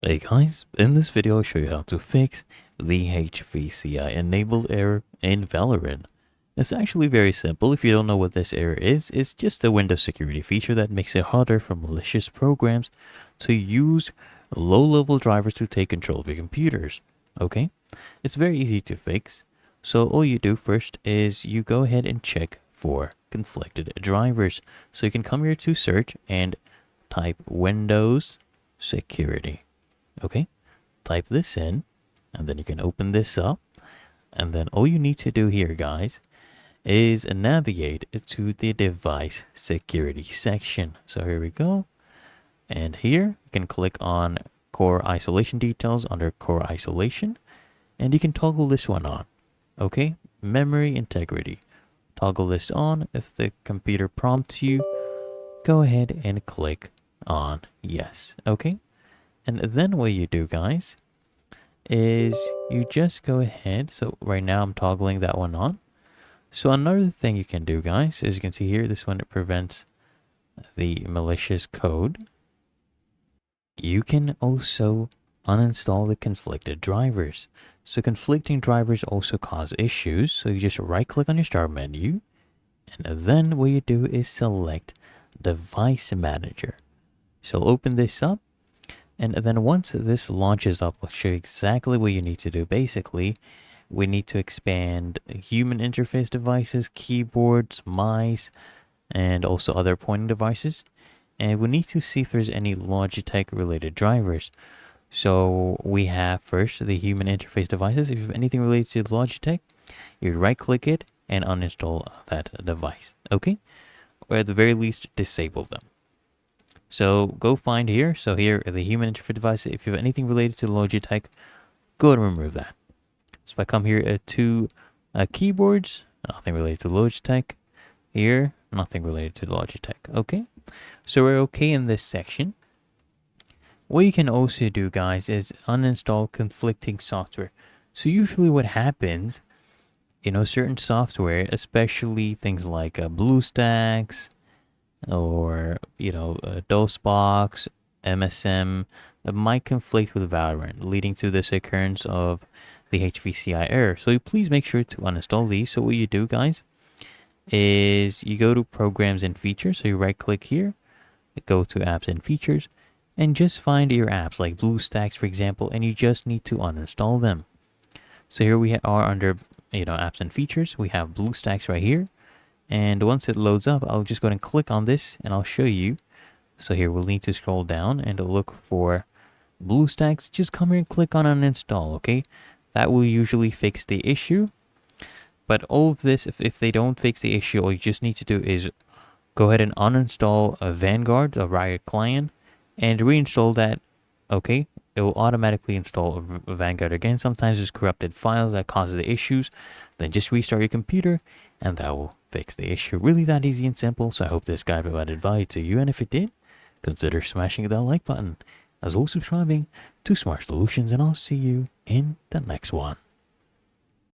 Hey guys, in this video I'll show you how to fix the HVCI Enabled error in Valorant. It's actually very simple. If you don't know what this error is, it's just a Windows security feature that makes it harder for malicious programs to use low-level drivers to take control of your computers. Okay? It's very easy to fix. So all you do first is you go ahead and check for conflicted drivers. So you can come here to search and type Windows security. Okay, type this in, and then you can open this up. And then all you need to do here, guys, is navigate to the device security section. So here we go. And here you can click on core isolation details under core isolation. And you can toggle this one on. Okay, memory integrity. Toggle this on. If the computer prompts you, go ahead and click on yes. Okay. And then what you do, guys, is you just go ahead. So right now I'm toggling that one on. So another thing you can do, guys, as you can see here, this one, it prevents the malicious code. You can also uninstall the conflicted drivers. So conflicting drivers also cause issues. So you just right click on your start menu. And then what you do is select device manager. So open this up. And then once this launches up, I'll show you exactly what you need to do. Basically, we need to expand human interface devices, keyboards, mice, and also other pointing devices. And we need to see if there's any Logitech related drivers. So we have first the human interface devices. If you have anything related to Logitech, you right click it and uninstall that device. Okay? Or at the very least, disable them. So go find here. So here, the human interface device, if you have anything related to Logitech, go ahead and remove that. So if I come here to keyboards, nothing related to Logitech. Here, nothing related to Logitech. Okay. So we're okay in this section. What you can also do, guys, is uninstall conflicting software. So usually what happens, certain software, especially things like BlueStacks, or DOSBox, MSM, that might conflict with Valorant, leading to this occurrence of the HVCI error. So please make sure to uninstall these. So what you do, guys, is you go to programs and features. So you right click here, go to apps and features, and just find your apps like BlueStacks, for example, and you just need to uninstall them. So here we are under apps and features. We have BlueStacks right here. And once it loads up, I'll just go ahead and click on this and I'll show you. So here we'll need to scroll down and look for BlueStacks. Just come here and click on uninstall, okay? That will usually fix the issue. But all of this, if they don't fix the issue, all you just need to do is go ahead and uninstall a Vanguard, a Riot client, and reinstall that, okay? It will automatically install a Vanguard again. Sometimes there's corrupted files that causes the issues. Then just restart your computer and that will fix the issue. Really that easy and simple. So I hope this guide provided value to you. And if it did, consider smashing that like button, as well as subscribing to Smart Solutions. And I'll see you in the next one.